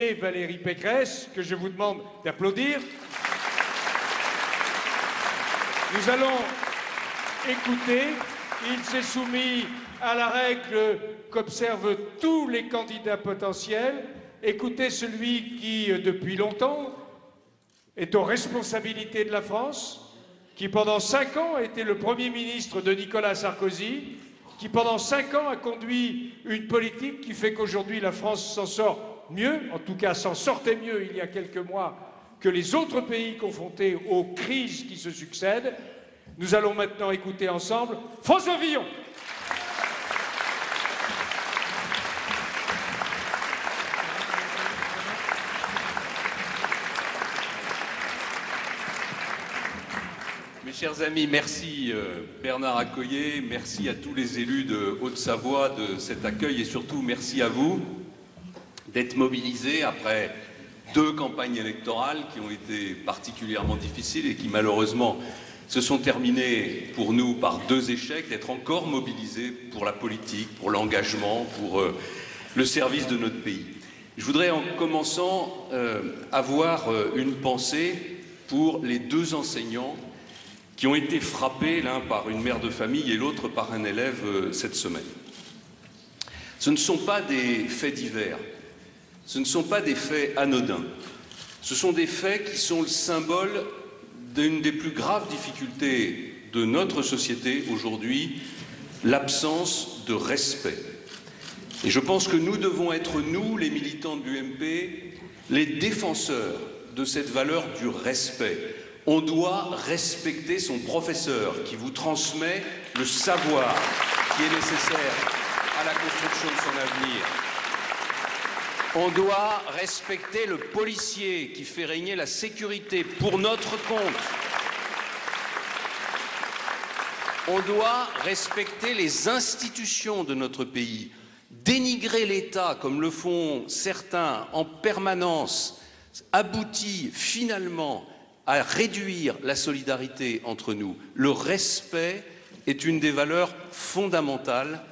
Et Valérie Pécresse, que je vous demande d'applaudir. Nous allons écouter. Il s'est soumis à la règle qu'observent tous les candidats potentiels. Écoutez celui qui, depuis longtemps, est aux responsabilités de la France, qui pendant 5 ans a été le Premier ministre de Nicolas Sarkozy, qui pendant 5 ans a conduit une politique qui fait qu'aujourd'hui la France s'en sort mieux, en tout cas s'en sortait mieux il y a quelques mois que les autres pays confrontés aux crises qui se succèdent. Nous allons maintenant écouter ensemble François Fillon. Mes chers amis, merci Bernard Accoyer, merci à tous les élus de Haute-Savoie de cet accueil et surtout merci à vous d'être mobilisés après 2 campagnes électorales qui ont été particulièrement difficiles et qui malheureusement se sont terminées pour nous par 2 échecs, d'être encore mobilisés pour la politique, pour l'engagement, pour le service de notre pays. Je voudrais en commençant avoir une pensée pour les 2 enseignants qui ont été frappés, l'un par une mère de famille et l'autre par un élève cette semaine. Ce ne sont pas des faits divers. Ce ne sont pas des faits anodins, ce sont des faits qui sont le symbole d'une des plus graves difficultés de notre société aujourd'hui, l'absence de respect. Et je pense que nous devons être, nous, les militants de l'UMP, les défenseurs de cette valeur du respect. On doit respecter son professeur qui vous transmet le savoir qui est nécessaire à la construction de son avenir. On doit respecter le policier qui fait régner la sécurité pour notre compte. On doit respecter les institutions de notre pays. Dénigrer l'État, comme le font certains en permanence, aboutit finalement à réduire la solidarité entre nous. Le respect est une des valeurs fondamentales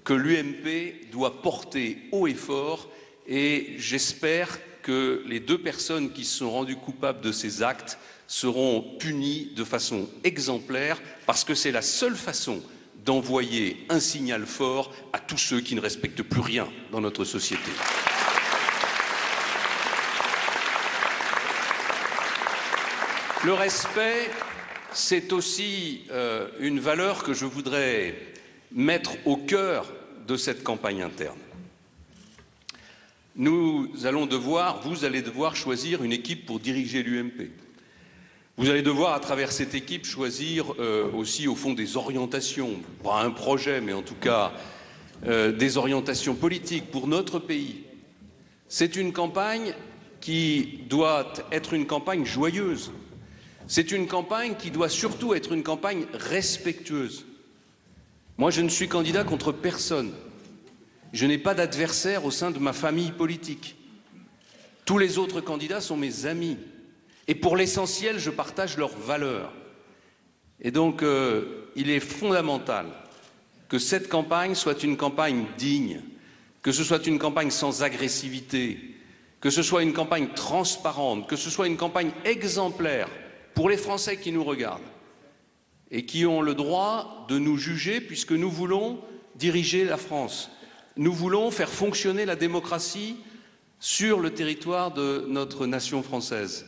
que l'UMP doit porter haut et fort. Et j'espère que les 2 personnes qui se sont rendues coupables de ces actes seront punies de façon exemplaire, parce que c'est la seule façon d'envoyer un signal fort à tous ceux qui ne respectent plus rien dans notre société. Le respect, c'est aussi une valeur que je voudrais mettre au cœur de cette campagne interne. Vous allez devoir choisir une équipe pour diriger l'UMP. Vous allez devoir, à travers cette équipe, choisir aussi, au fond, des orientations, pas un projet, mais en tout cas des orientations politiques pour notre pays. C'est une campagne qui doit être une campagne joyeuse. C'est une campagne qui doit surtout être une campagne respectueuse. Moi, je ne suis candidat contre personne. Je n'ai pas d'adversaire au sein de ma famille politique. Tous les autres candidats sont mes amis. Et pour l'essentiel, je partage leurs valeurs. Et donc, il est fondamental que cette campagne soit une campagne digne, que ce soit une campagne sans agressivité, que ce soit une campagne transparente, que ce soit une campagne exemplaire pour les Français qui nous regardent et qui ont le droit de nous juger puisque nous voulons diriger la France. Nous voulons faire fonctionner la démocratie sur le territoire de notre nation française.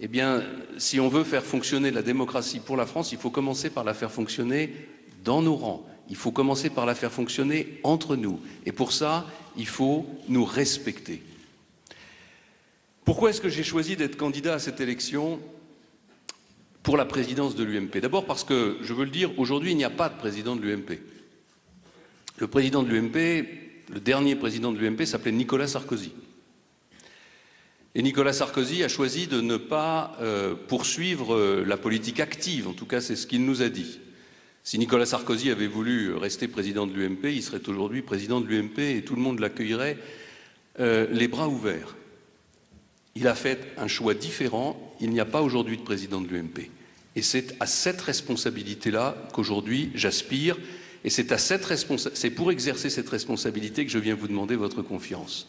Eh bien, si on veut faire fonctionner la démocratie pour la France, il faut commencer par la faire fonctionner dans nos rangs. Il faut commencer par la faire fonctionner entre nous. Et pour ça, il faut nous respecter. Pourquoi est-ce que j'ai choisi d'être candidat à cette élection pour la présidence de l'UMP? D'abord parce que, je veux le dire, aujourd'hui, il n'y a pas de président de l'UMP. Le président de l'UMP, le dernier président de l'UMP s'appelait Nicolas Sarkozy. Et Nicolas Sarkozy a choisi de ne pas poursuivre la politique active, en tout cas c'est ce qu'il nous a dit. Si Nicolas Sarkozy avait voulu rester président de l'UMP, il serait aujourd'hui président de l'UMP et tout le monde l'accueillerait les bras ouverts. Il a fait un choix différent, il n'y a pas aujourd'hui de président de l'UMP. Et c'est à cette responsabilité-là qu'aujourd'hui j'aspire. Et c'est pour exercer cette responsabilité que je viens vous demander votre confiance.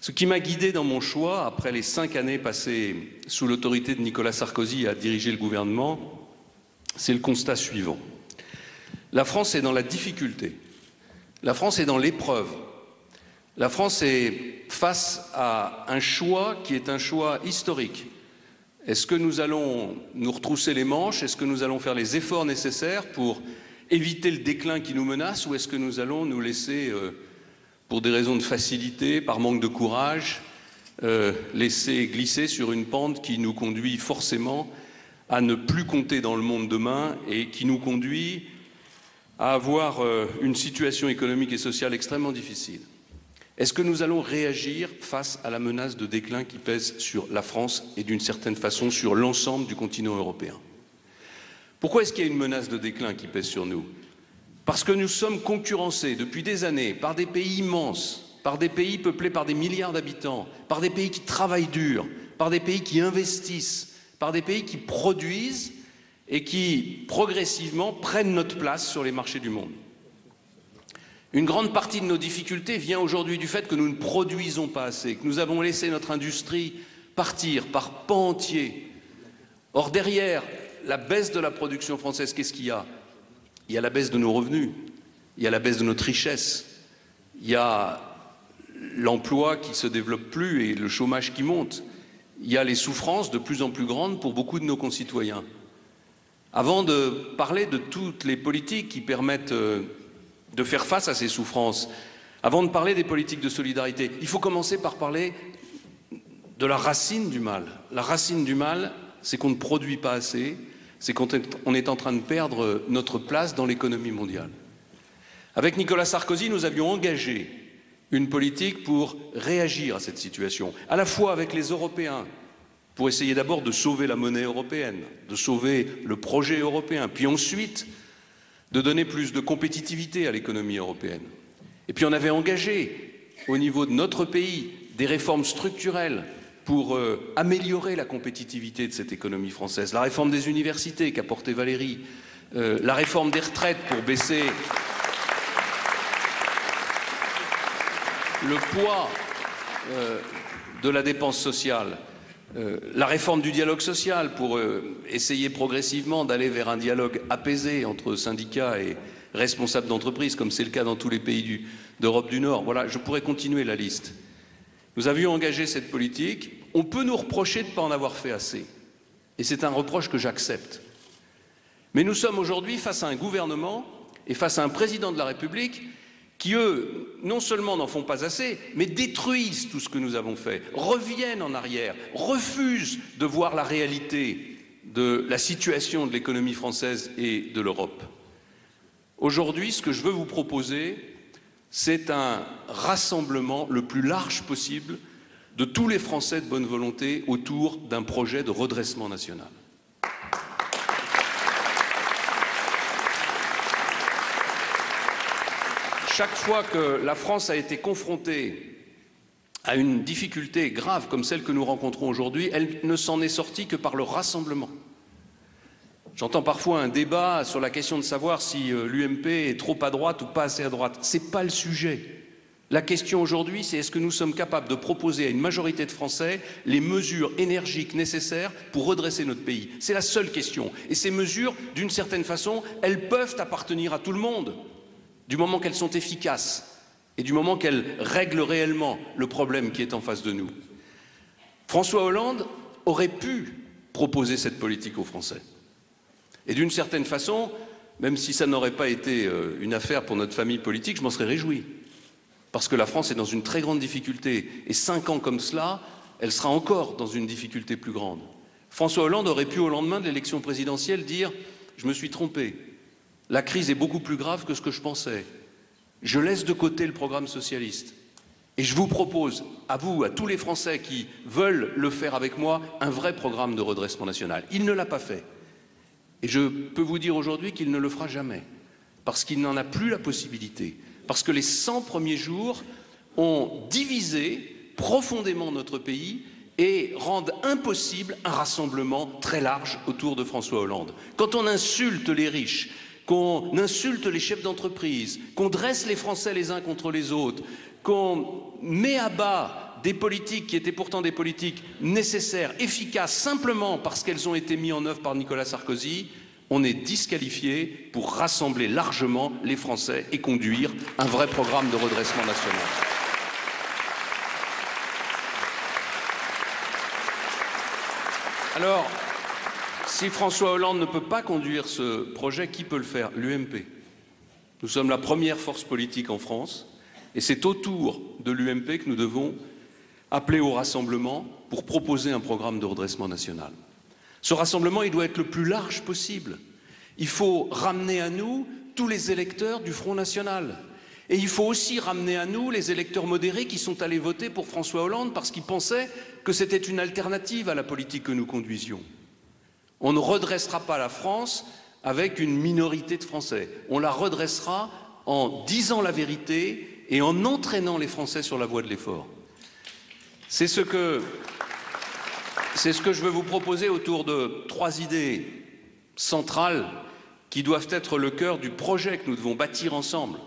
Ce qui m'a guidé dans mon choix, après les 5 années passées sous l'autorité de Nicolas Sarkozy à diriger le gouvernement, c'est le constat suivant. La France est dans la difficulté. La France est dans l'épreuve. La France est face à un choix qui est un choix historique. Est-ce que nous allons nous retrousser les manches? Est-ce que nous allons faire les efforts nécessaires pour éviter le déclin qui nous menace? Ou est-ce que nous allons nous laisser, pour des raisons de facilité, par manque de courage, laisser glisser sur une pente qui nous conduit forcément à ne plus compter dans le monde demain et qui nous conduit à avoir une situation économique et sociale extrêmement difficile? Est-ce que nous allons réagir face à la menace de déclin qui pèse sur la France et d'une certaine façon sur l'ensemble du continent européen? Pourquoi est-ce qu'il y a une menace de déclin qui pèse sur nous? Parce que nous sommes concurrencés depuis des années par des pays immenses, par des pays peuplés par des milliards d'habitants, par des pays qui travaillent dur, par des pays qui investissent, par des pays qui produisent et qui, progressivement, prennent notre place sur les marchés du monde. Une grande partie de nos difficultés vient aujourd'hui du fait que nous ne produisons pas assez, que nous avons laissé notre industrie partir par pans entiers. Or, derrière la baisse de la production française, qu'est-ce qu'il y a? Il y a la baisse de nos revenus, il y a la baisse de notre richesse, il y a l'emploi qui ne se développe plus et le chômage qui monte, il y a les souffrances de plus en plus grandes pour beaucoup de nos concitoyens. Avant de parler de toutes les politiques qui permettent de faire face à ces souffrances, avant de parler des politiques de solidarité, il faut commencer par parler de la racine du mal. La racine du mal, c'est qu'on ne produit pas assez, c'est qu'on est en train de perdre notre place dans l'économie mondiale. Avec Nicolas Sarkozy, nous avions engagé une politique pour réagir à cette situation, à la fois avec les Européens, pour essayer d'abord de sauver la monnaie européenne, de sauver le projet européen, puis ensuite de donner plus de compétitivité à l'économie européenne. Et puis on avait engagé au niveau de notre pays des réformes structurelles pour améliorer la compétitivité de cette économie française. La réforme des universités qu'a portée Valérie, la réforme des retraites pour baisser le poids de la dépense sociale, la réforme du dialogue social pour essayer progressivement d'aller vers un dialogue apaisé entre syndicats et responsables d'entreprises, comme c'est le cas dans tous les pays d'Europe du Nord. Voilà, je pourrais continuer la liste. Nous avions engagé cette politique. On peut nous reprocher de ne pas en avoir fait assez. Et c'est un reproche que j'accepte. Mais nous sommes aujourd'hui face à un gouvernement et face à un président de la République qui, eux, non seulement n'en font pas assez, mais détruisent tout ce que nous avons fait, reviennent en arrière, refusent de voir la réalité de la situation de l'économie française et de l'Europe. Aujourd'hui, ce que je veux vous proposer, c'est un rassemblement le plus large possible de tous les Français de bonne volonté autour d'un projet de redressement national. Chaque fois que la France a été confrontée à une difficulté grave comme celle que nous rencontrons aujourd'hui, elle ne s'en est sortie que par le rassemblement. J'entends parfois un débat sur la question de savoir si l'UMP est trop à droite ou pas assez à droite. Ce n'est pas le sujet. La question aujourd'hui, c'est est-ce que nous sommes capables de proposer à une majorité de Français les mesures énergiques nécessaires pour redresser notre pays. C'est la seule question. Et ces mesures, d'une certaine façon, elles peuvent appartenir à tout le monde, du moment qu'elles sont efficaces et du moment qu'elles règlent réellement le problème qui est en face de nous. François Hollande aurait pu proposer cette politique aux Français. Et d'une certaine façon, même si ça n'aurait pas été une affaire pour notre famille politique, je m'en serais réjoui. Parce que la France est dans une très grande difficulté. Et 5 ans comme cela, elle sera encore dans une difficulté plus grande. François Hollande aurait pu, au lendemain de l'élection présidentielle, dire « Je me suis trompé. La crise est beaucoup plus grave que ce que je pensais. Je laisse de côté le programme socialiste. Et je vous propose, à vous, à tous les Français qui veulent le faire avec moi, un vrai programme de redressement national. » Il ne l'a pas fait. Et je peux vous dire aujourd'hui qu'il ne le fera jamais, parce qu'il n'en a plus la possibilité, parce que les 100 premiers jours ont divisé profondément notre pays et rendent impossible un rassemblement très large autour de François Hollande. Quand on insulte les riches, qu'on insulte les chefs d'entreprise, qu'on dresse les Français les uns contre les autres, qu'on met à bas des politiques qui étaient pourtant des politiques nécessaires, efficaces, simplement parce qu'elles ont été mises en œuvre par Nicolas Sarkozy, on est disqualifié pour rassembler largement les Français et conduire un vrai programme de redressement national. Alors, si François Hollande ne peut pas conduire ce projet, qui peut le faire? L'UMP. Nous sommes la première force politique en France et c'est autour de l'UMP que nous devons appeler au rassemblement pour proposer un programme de redressement national. Ce rassemblement, il doit être le plus large possible. Il faut ramener à nous tous les électeurs du Front National. Et il faut aussi ramener à nous les électeurs modérés qui sont allés voter pour François Hollande parce qu'ils pensaient que c'était une alternative à la politique que nous conduisions. On ne redressera pas la France avec une minorité de Français. On la redressera en disant la vérité et en entraînant les Français sur la voie de l'effort. C'est ce que je veux vous proposer autour de 3 idées centrales qui doivent être le cœur du projet que nous devons bâtir ensemble.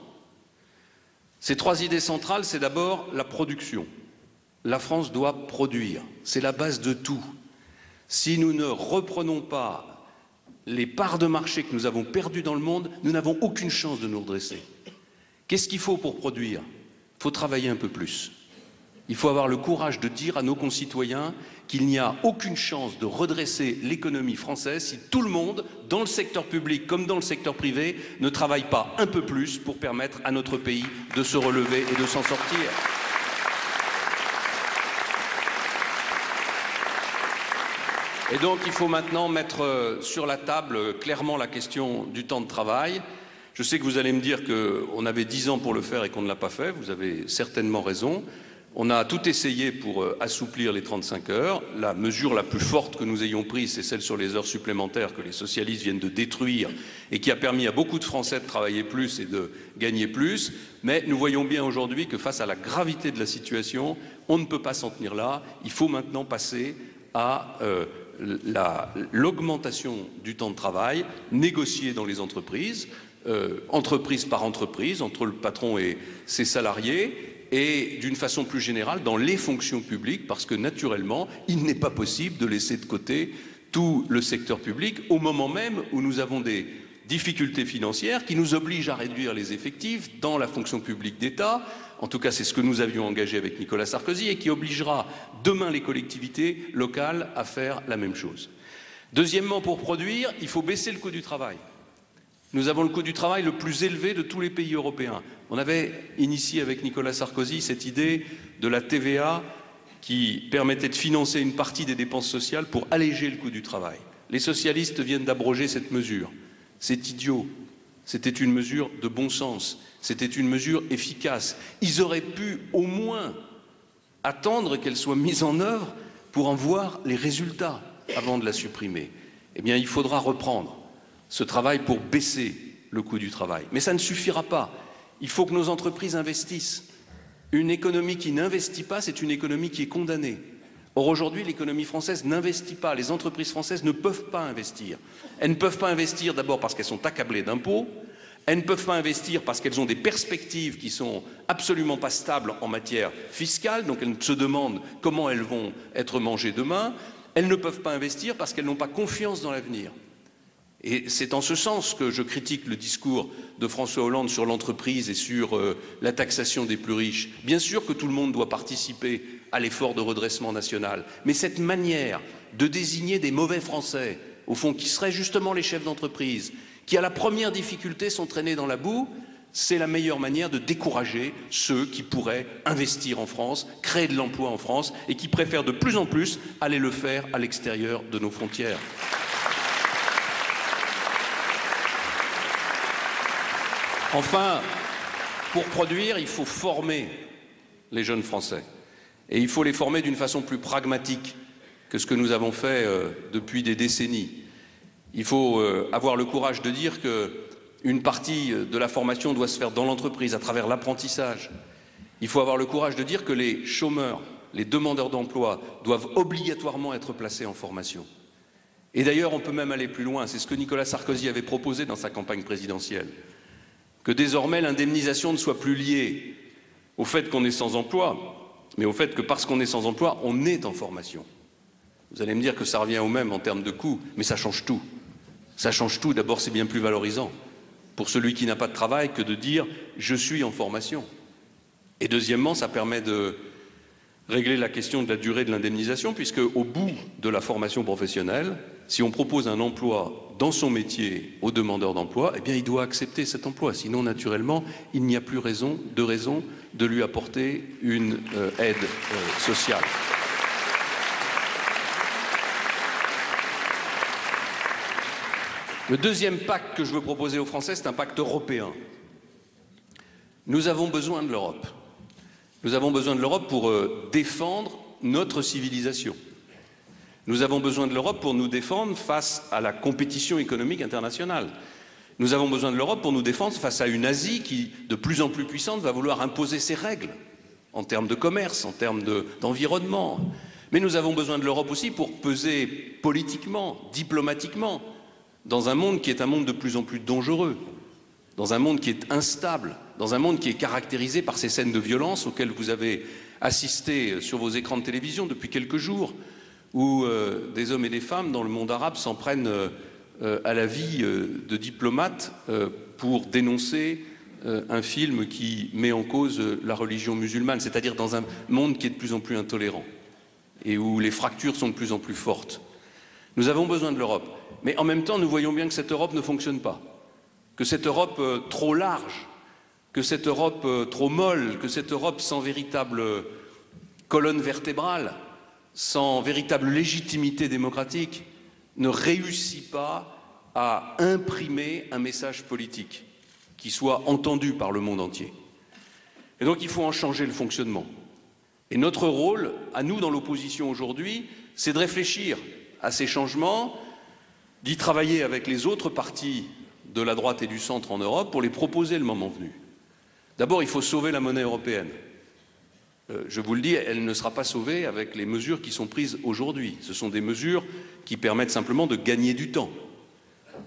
Ces 3 idées centrales, c'est d'abord la production. La France doit produire, c'est la base de tout. Si nous ne reprenons pas les parts de marché que nous avons perdues dans le monde, nous n'avons aucune chance de nous redresser. Qu'est-ce qu'il faut pour produire? Il faut travailler un peu plus. Il faut avoir le courage de dire à nos concitoyens qu'il n'y a aucune chance de redresser l'économie française si tout le monde, dans le secteur public comme dans le secteur privé, ne travaille pas un peu plus pour permettre à notre pays de se relever et de s'en sortir. Et donc il faut maintenant mettre sur la table clairement la question du temps de travail. Je sais que vous allez me dire qu'on avait 10 ans pour le faire et qu'on ne l'a pas fait, vous avez certainement raison. On a tout essayé pour assouplir les 35 heures. La mesure la plus forte que nous ayons prise, c'est celle sur les heures supplémentaires que les socialistes viennent de détruire et qui a permis à beaucoup de Français de travailler plus et de gagner plus. Mais nous voyons bien aujourd'hui que face à la gravité de la situation, on ne peut pas s'en tenir là. Il faut maintenant passer à l'augmentation du temps de travail, négociée dans les entreprises, entreprise par entreprise, entre le patron et ses salariés, et d'une façon plus générale dans les fonctions publiques, parce que naturellement, il n'est pas possible de laisser de côté tout le secteur public au moment même où nous avons des difficultés financières qui nous obligent à réduire les effectifs dans la fonction publique d'État. En tout cas, c'est ce que nous avions engagé avec Nicolas Sarkozy et qui obligera demain les collectivités locales à faire la même chose. Deuxièmement, pour produire, il faut baisser le coût du travail. Nous avons le coût du travail le plus élevé de tous les pays européens. On avait initié avec Nicolas Sarkozy cette idée de la TVA qui permettait de financer une partie des dépenses sociales pour alléger le coût du travail. Les socialistes viennent d'abroger cette mesure. C'est idiot. C'était une mesure de bon sens. C'était une mesure efficace. Ils auraient pu au moins attendre qu'elle soit mise en œuvre pour en voir les résultats avant de la supprimer. Eh bien, il faudra reprendre ce travail pour baisser le coût du travail. Mais ça ne suffira pas. Il faut que nos entreprises investissent. Une économie qui n'investit pas, c'est une économie qui est condamnée. Or, aujourd'hui, l'économie française n'investit pas. Les entreprises françaises ne peuvent pas investir. Elles ne peuvent pas investir d'abord parce qu'elles sont accablées d'impôts. Elles ne peuvent pas investir parce qu'elles ont des perspectives qui sont absolument pas stables en matière fiscale. Donc, elles se demandent comment elles vont être mangées demain. Elles ne peuvent pas investir parce qu'elles n'ont pas confiance dans l'avenir. Et c'est en ce sens que je critique le discours de François Hollande sur l'entreprise et sur la taxation des plus riches. Bien sûr que tout le monde doit participer à l'effort de redressement national, mais cette manière de désigner des mauvais Français, au fond, qui seraient justement les chefs d'entreprise, qui à la première difficulté sont traînés dans la boue, c'est la meilleure manière de décourager ceux qui pourraient investir en France, créer de l'emploi en France et qui préfèrent de plus en plus aller le faire à l'extérieur de nos frontières. Enfin, pour produire, il faut former les jeunes Français. Et il faut les former d'une façon plus pragmatique que ce que nous avons fait depuis des décennies. Il faut avoir le courage de dire qu'une partie de la formation doit se faire dans l'entreprise, à travers l'apprentissage. Il faut avoir le courage de dire que les chômeurs, les demandeurs d'emploi, doivent obligatoirement être placés en formation. Et d'ailleurs, on peut même aller plus loin. C'est ce que Nicolas Sarkozy avait proposé dans sa campagne présidentielle. Que désormais l'indemnisation ne soit plus liée au fait qu'on est sans emploi, mais au fait que parce qu'on est sans emploi, on est en formation. Vous allez me dire que ça revient au même en termes de coûts, mais ça change tout. Ça change tout. D'abord, c'est bien plus valorisant pour celui qui n'a pas de travail que de dire « je suis en formation ». Et deuxièmement, ça permet de régler la question de la durée de l'indemnisation, puisque au bout de la formation professionnelle, si on propose un emploi dans son métier au demandeur d'emploi, eh bien, il doit accepter cet emploi. Sinon, naturellement, il n'y a plus raison de lui apporter une aide sociale. Le deuxième pacte que je veux proposer aux Français, c'est un pacte européen. Nous avons besoin de l'Europe. Nous avons besoin de l'Europe pour défendre notre civilisation. Nous avons besoin de l'Europe pour nous défendre face à la compétition économique internationale. Nous avons besoin de l'Europe pour nous défendre face à une Asie qui, de plus en plus puissante, va vouloir imposer ses règles en termes de commerce, en termes d'environnement. Mais nous avons besoin de l'Europe aussi pour peser politiquement, diplomatiquement, dans un monde qui est un monde de plus en plus dangereux, dans un monde qui est instable, dans un monde qui est caractérisé par ces scènes de violence auxquelles vous avez assisté sur vos écrans de télévision depuis quelques jours, où des hommes et des femmes dans le monde arabe s'en prennent à la vie de diplomates pour dénoncer un film qui met en cause la religion musulmane, c'est-à-dire dans un monde qui est de plus en plus intolérant et où les fractures sont de plus en plus fortes. Nous avons besoin de l'Europe, mais en même temps, nous voyons bien que cette Europe ne fonctionne pas, que cette Europe trop large, que cette Europe trop molle, que cette Europe sans véritable colonne vertébrale, sans véritable légitimité démocratique, ne réussit pas à imprimer un message politique qui soit entendu par le monde entier. Et donc il faut en changer le fonctionnement. Et notre rôle, à nous dans l'opposition aujourd'hui, c'est de réfléchir à ces changements, d'y travailler avec les autres partis de la droite et du centre en Europe pour les proposer le moment venu. D'abord, il faut sauver la monnaie européenne. Je vous le dis, elle ne sera pas sauvée avec les mesures qui sont prises aujourd'hui. Ce sont des mesures qui permettent simplement de gagner du temps.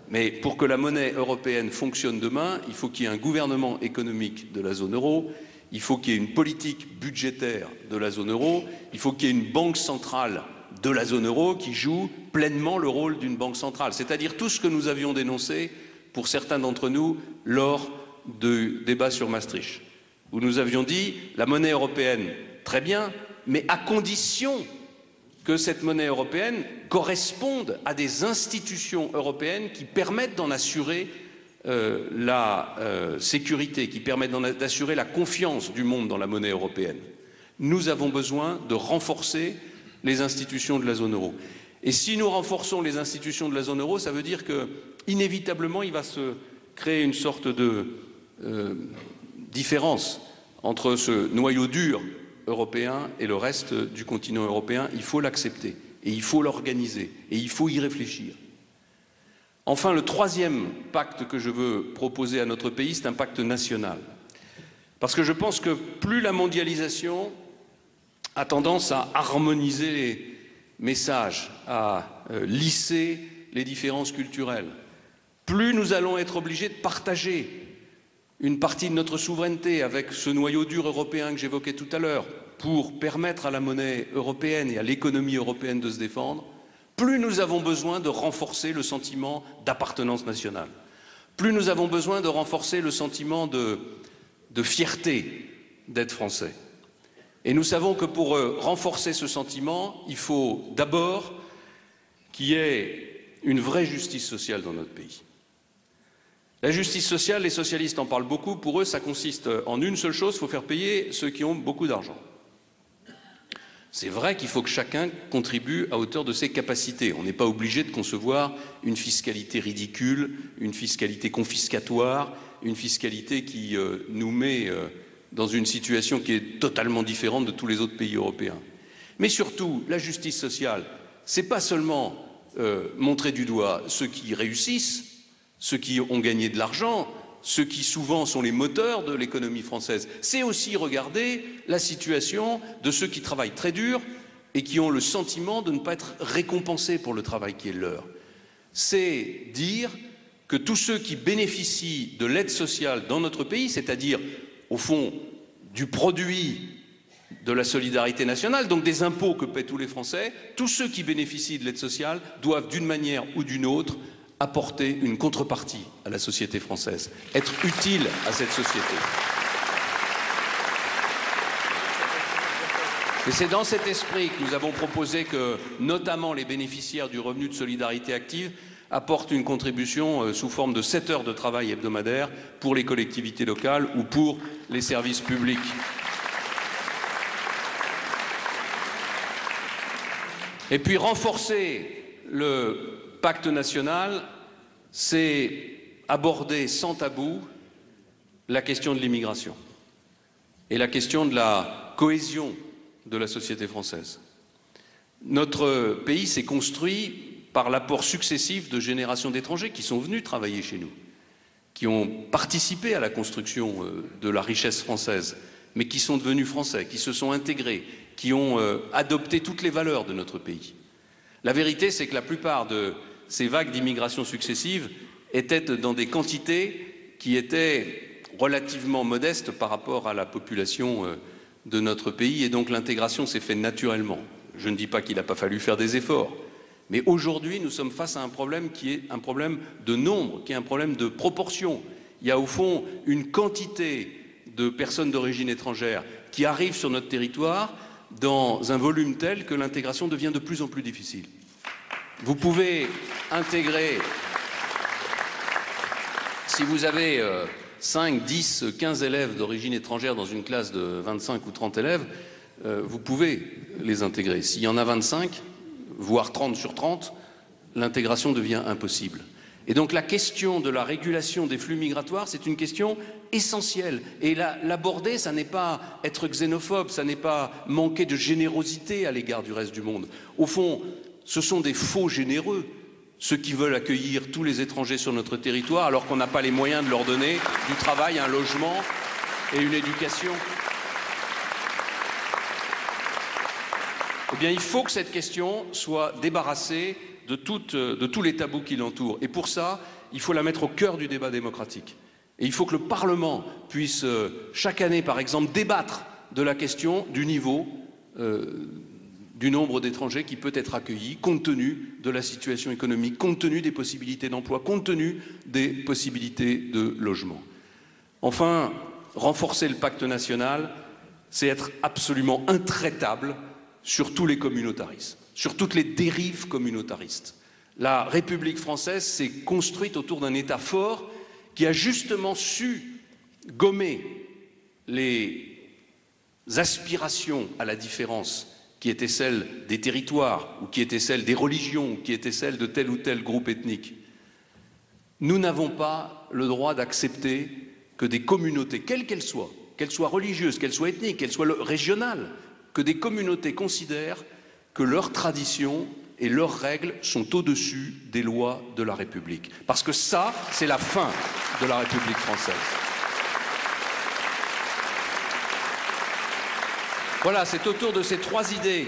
Mais pour que la monnaie européenne fonctionne demain, il faut qu'il y ait un gouvernement économique de la zone euro, il faut qu'il y ait une politique budgétaire de la zone euro, il faut qu'il y ait une banque centrale de la zone euro qui joue pleinement le rôle d'une banque centrale, c'est-à-dire tout ce que nous avions dénoncé pour certains d'entre nous lors du débat sur Maastricht, où nous avions dit la monnaie européenne, très bien, mais à condition que cette monnaie européenne corresponde à des institutions européennes qui permettent d'en assurer la sécurité, qui permettent d'assurer la confiance du monde dans la monnaie européenne. Nous avons besoin de renforcer les institutions de la zone euro. Et si nous renforçons les institutions de la zone euro, ça veut dire que, inévitablement, il va se créer une sorte de différence entre ce noyau dur européen et le reste du continent européen. Il faut l'accepter, et il faut l'organiser, et il faut y réfléchir. Enfin, le troisième pacte que je veux proposer à notre pays, c'est un pacte national. Parce que je pense que plus la mondialisation a tendance à harmoniser les messages, à lisser les différences culturelles, plus nous allons être obligés de partager une partie de notre souveraineté avec ce noyau dur européen que j'évoquais tout à l'heure pour permettre à la monnaie européenne et à l'économie européenne de se défendre, plus nous avons besoin de renforcer le sentiment d'appartenance nationale, plus nous avons besoin de renforcer le sentiment de fierté d'être français. Et nous savons que pour renforcer ce sentiment, il faut d'abord qu'il y ait une vraie justice sociale dans notre pays. La justice sociale, les socialistes en parlent beaucoup, pour eux ça consiste en une seule chose, il faut faire payer ceux qui ont beaucoup d'argent. C'est vrai qu'il faut que chacun contribue à hauteur de ses capacités. On n'est pas obligé de concevoir une fiscalité ridicule, une fiscalité confiscatoire, une fiscalité qui nous met dans une situation qui est totalement différente de tous les autres pays européens. Mais surtout, la justice sociale, c'est pas seulement montrer du doigt ceux qui réussissent, ceux qui ont gagné de l'argent, ceux qui souvent sont les moteurs de l'économie française, c'est aussi regarder la situation de ceux qui travaillent très dur et qui ont le sentiment de ne pas être récompensés pour le travail qui est leur. C'est dire que tous ceux qui bénéficient de l'aide sociale dans notre pays, c'est-à-dire au fond du produit de la solidarité nationale, donc des impôts que paient tous les Français, tous ceux qui bénéficient de l'aide sociale doivent d'une manière ou d'une autre apporter une contrepartie à la société française, être utiles à cette société. Et c'est dans cet esprit que nous avons proposé que, notamment les bénéficiaires du revenu de solidarité active, apportent une contribution sous forme de 7 heures de travail hebdomadaire pour les collectivités locales ou pour les services publics. Et puis renforcer le pacte national, c'est aborder sans tabou la question de l'immigration et la question de la cohésion de la société française. Notre pays s'est construit par l'apport successif de générations d'étrangers qui sont venus travailler chez nous, qui ont participé à la construction de la richesse française, mais qui sont devenus français, qui se sont intégrés, qui ont adopté toutes les valeurs de notre pays. La vérité, c'est que la plupart de ces vagues d'immigration successives étaient dans des quantités qui étaient relativement modestes par rapport à la population de notre pays, et donc l'intégration s'est faite naturellement. Je ne dis pas qu'il n'a pas fallu faire des efforts, mais aujourd'hui, nous sommes face à un problème qui est un problème de nombre, qui est un problème de proportion. Il y a au fond une quantité de personnes d'origine étrangère qui arrivent sur notre territoire dans un volume tel que l'intégration devient de plus en plus difficile. Vous pouvez intégrer, si vous avez 5, 10, 15 élèves d'origine étrangère dans une classe de 25 ou 30 élèves, vous pouvez les intégrer. S'il y en a 25, voire 30 sur 30, l'intégration devient impossible. Et donc la question de la régulation des flux migratoires, c'est une question essentielle. Et l'aborder, ça n'est pas être xénophobe, ça n'est pas manquer de générosité à l'égard du reste du monde. Au fond, ce sont des faux généreux, ceux qui veulent accueillir tous les étrangers sur notre territoire alors qu'on n'a pas les moyens de leur donner du travail, un logement et une éducation. Eh bien, il faut que cette question soit débarrassée de tous les tabous qui l'entourent. Et pour ça, il faut la mettre au cœur du débat démocratique. Et il faut que le Parlement puisse, chaque année, par exemple, débattre de la question du niveau du nombre d'étrangers qui peut être accueilli, compte tenu de la situation économique, compte tenu des possibilités d'emploi, compte tenu des possibilités de logement. Enfin, renforcer le pacte national, c'est être absolument intraitable sur tous les communautarismes, sur toutes les dérives communautaristes. La République française s'est construite autour d'un État fort qui a justement su gommer les aspirations à la différence qui étaient celles des territoires, ou qui étaient celles des religions, ou qui étaient celles de tel ou tel groupe ethnique. Nous n'avons pas le droit d'accepter que des communautés, quelles qu'elles soient religieuses, qu'elles soient ethniques, qu'elles soient régionales, que des communautés considèrent que leurs traditions et leurs règles sont au-dessus des lois de la République. Parce que ça, c'est la fin de la République française. Voilà, c'est autour de ces 3 idées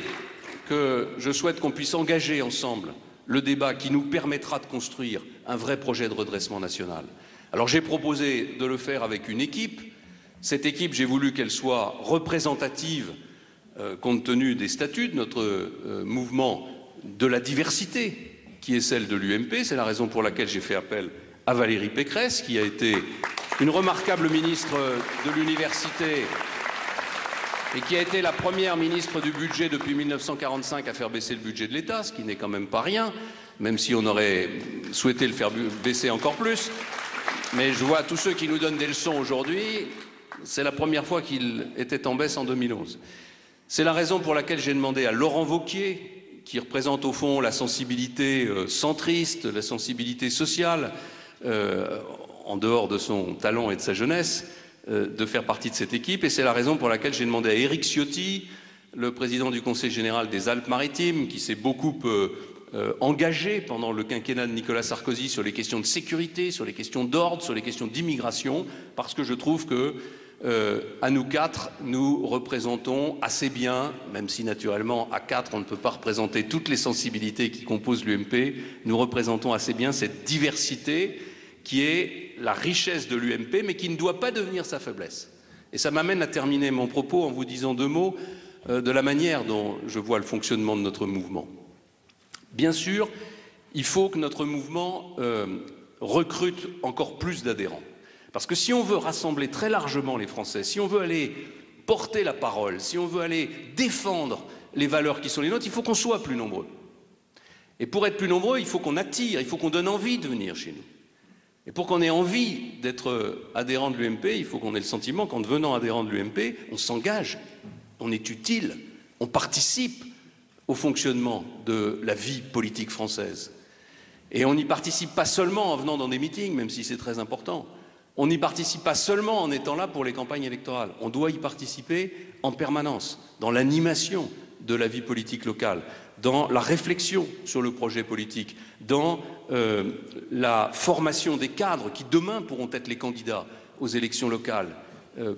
que je souhaite qu'on puisse engager ensemble le débat qui nous permettra de construire un vrai projet de redressement national. Alors j'ai proposé de le faire avec une équipe. Cette équipe, j'ai voulu qu'elle soit représentative compte tenu des statuts de notre mouvement, de la diversité qui est celle de l'UMP. C'est la raison pour laquelle j'ai fait appel à Valérie Pécresse, qui a été une remarquable ministre de l'Université et qui a été la première ministre du budget depuis 1945 à faire baisser le budget de l'État, ce qui n'est quand même pas rien, même si on aurait souhaité le faire baisser encore plus. Mais je vois tous ceux qui nous donnent des leçons aujourd'hui, c'est la première fois qu'il était en baisse en 2011. C'est la raison pour laquelle j'ai demandé à Laurent Wauquiez, qui représente au fond la sensibilité centriste, la sensibilité sociale, en dehors de son talent et de sa jeunesse, de faire partie de cette équipe. Et c'est la raison pour laquelle j'ai demandé à Éric Ciotti, le président du Conseil général des Alpes-Maritimes, qui s'est beaucoup engagé pendant le quinquennat de Nicolas Sarkozy sur les questions de sécurité, sur les questions d'ordre, sur les questions d'immigration, parce que je trouve que à nous 4, nous représentons assez bien, même si naturellement à 4 on ne peut pas représenter toutes les sensibilités qui composent l'UMP, nous représentons assez bien cette diversité qui est la richesse de l'UMP, mais qui ne doit pas devenir sa faiblesse. Et ça m'amène à terminer mon propos en vous disant 2 mots de la manière dont je vois le fonctionnement de notre mouvement. Bien sûr, il faut que notre mouvement recrute encore plus d'adhérents. Parce que si on veut rassembler très largement les Français, si on veut aller porter la parole, si on veut aller défendre les valeurs qui sont les nôtres, il faut qu'on soit plus nombreux. Et pour être plus nombreux, il faut qu'on attire, il faut qu'on donne envie de venir chez nous. Et pour qu'on ait envie d'être adhérent de l'UMP, il faut qu'on ait le sentiment qu'en devenant adhérent de l'UMP, on s'engage, on est utile, on participe au fonctionnement de la vie politique française. Et on n'y participe pas seulement en venant dans des meetings, même si c'est très important. On n'y participe pas seulement en étant là pour les campagnes électorales. On doit y participer en permanence, dans l'animation de la vie politique locale, dans la réflexion sur le projet politique, dans la formation des cadres qui demain pourront être les candidats aux élections locales,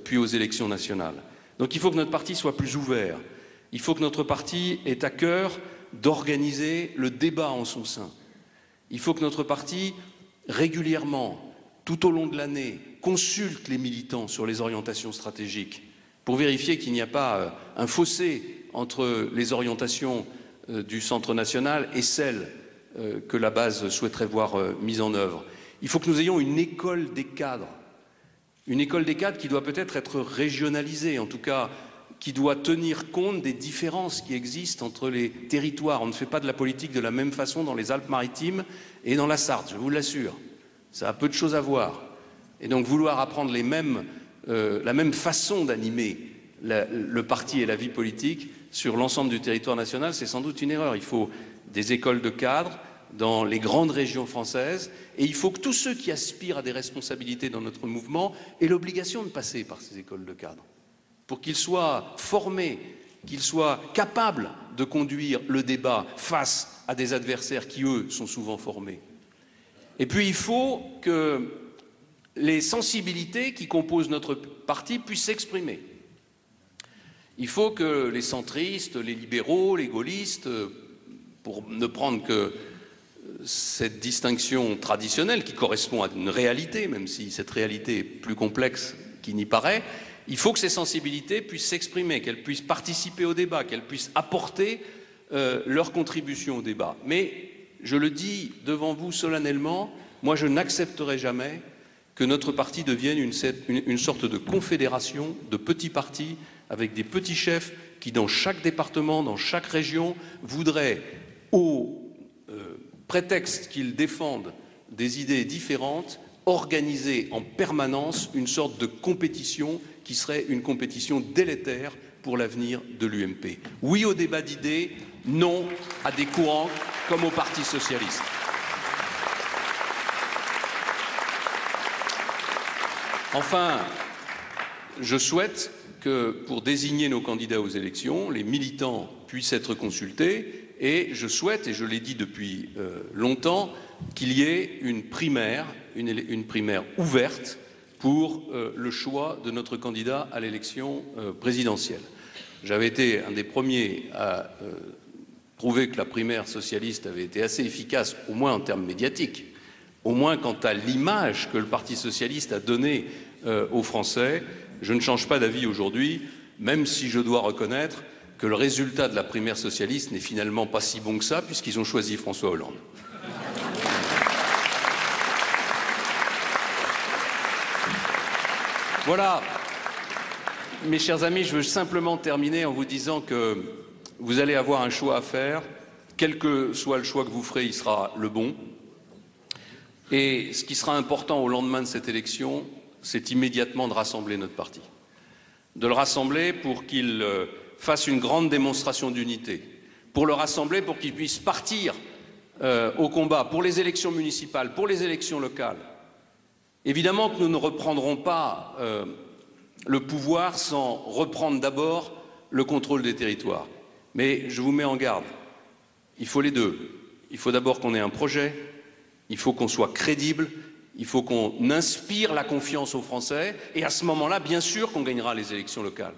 puis aux élections nationales. Donc il faut que notre parti soit plus ouvert. Il faut que notre parti ait à cœur d'organiser le débat en son sein. Il faut que notre parti, régulièrement, tout au long de l'année, consulte les militants sur les orientations stratégiques pour vérifier qu'il n'y a pas un fossé entre les orientations du Centre national et celles que la base souhaiterait voir mises en œuvre. Il faut que nous ayons une école des cadres qui doit peut-être être régionalisée, en tout cas qui doit tenir compte des différences qui existent entre les territoires. On ne fait pas de la politique de la même façon dans les Alpes-Maritimes et dans la Sarthe, je vous l'assure. Ça a peu de choses à voir. Et donc vouloir apprendre la même façon d'animer le parti et la vie politique sur l'ensemble du territoire national, c'est sans doute une erreur. Il faut des écoles de cadres dans les grandes régions françaises et il faut que tous ceux qui aspirent à des responsabilités dans notre mouvement aient l'obligation de passer par ces écoles de cadres pour qu'ils soient formés, qu'ils soient capables de conduire le débat face à des adversaires qui, eux, sont souvent formés. Et puis il faut que les sensibilités qui composent notre parti puissent s'exprimer. Il faut que les centristes, les libéraux, les gaullistes, pour ne prendre que cette distinction traditionnelle qui correspond à une réalité, même si cette réalité est plus complexe qu'il n'y paraît, il faut que ces sensibilités puissent s'exprimer, qu'elles puissent participer au débat, qu'elles puissent apporter leur contribution au débat. Mais je le dis devant vous solennellement, moi je n'accepterai jamais que notre parti devienne une sorte de confédération de petits partis avec des petits chefs qui, dans chaque département, dans chaque région, voudraient, au prétexte qu'ils défendent des idées différentes, organiser en permanence une sorte de compétition qui serait une compétition délétère pour l'avenir de l'UMP. Oui au débat d'idées, non à des courants comme au Parti socialiste. Enfin, je souhaite que pour désigner nos candidats aux élections, les militants puissent être consultés et je souhaite, et je l'ai dit depuis longtemps, qu'il y ait une primaire ouverte pour le choix de notre candidat à l'élection présidentielle. J'avais été un des premiers à prouver que la primaire socialiste avait été assez efficace, au moins en termes médiatiques, au moins quant à l'image que le Parti socialiste a donnée aux Français. Je ne change pas d'avis aujourd'hui, même si je dois reconnaître que le résultat de la primaire socialiste n'est finalement pas si bon que ça, puisqu'ils ont choisi François Hollande. Voilà, mes chers amis, je veux simplement terminer en vous disant que vous allez avoir un choix à faire. Quel que soit le choix que vous ferez, il sera le bon. Et ce qui sera important au lendemain de cette élection, c'est immédiatement de rassembler notre parti. De le rassembler pour qu'il fasse une grande démonstration d'unité. Pour le rassembler pour qu'il puisse partir au combat pour les élections municipales, pour les élections locales. Évidemment que nous ne reprendrons pas le pouvoir sans reprendre d'abord le contrôle des territoires. Mais je vous mets en garde, il faut les deux. Il faut d'abord qu'on ait un projet, il faut qu'on soit crédible, il faut qu'on inspire la confiance aux Français, et à ce moment-là, bien sûr qu'on gagnera les élections locales.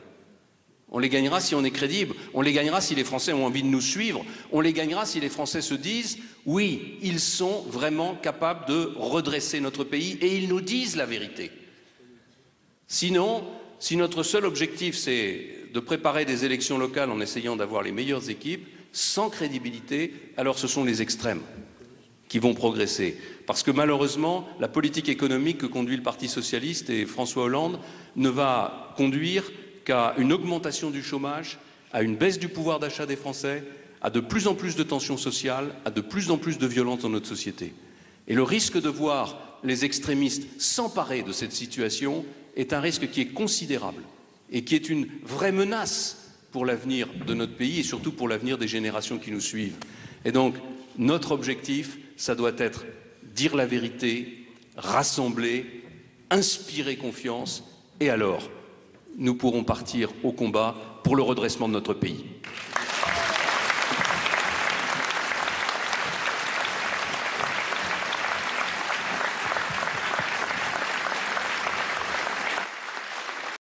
On les gagnera si on est crédible, on les gagnera si les Français ont envie de nous suivre, on les gagnera si les Français se disent « oui, ils sont vraiment capables de redresser notre pays et ils nous disent la vérité ». Sinon, si notre seul objectif c'est de préparer des élections locales en essayant d'avoir les meilleures équipes, sans crédibilité, alors ce sont les extrêmes qui vont progresser. Parce que malheureusement, la politique économique que conduit le Parti socialiste et François Hollande ne va conduire qu'à une augmentation du chômage, à une baisse du pouvoir d'achat des Français, à de plus en plus de tensions sociales, à de plus en plus de violence dans notre société. Et le risque de voir les extrémistes s'emparer de cette situation est un risque qui est considérable et qui est une vraie menace pour l'avenir de notre pays et surtout pour l'avenir des générations qui nous suivent. Et donc, notre objectif, ça doit être dire la vérité, rassembler, inspirer confiance, et alors, nous pourrons partir au combat pour le redressement de notre pays.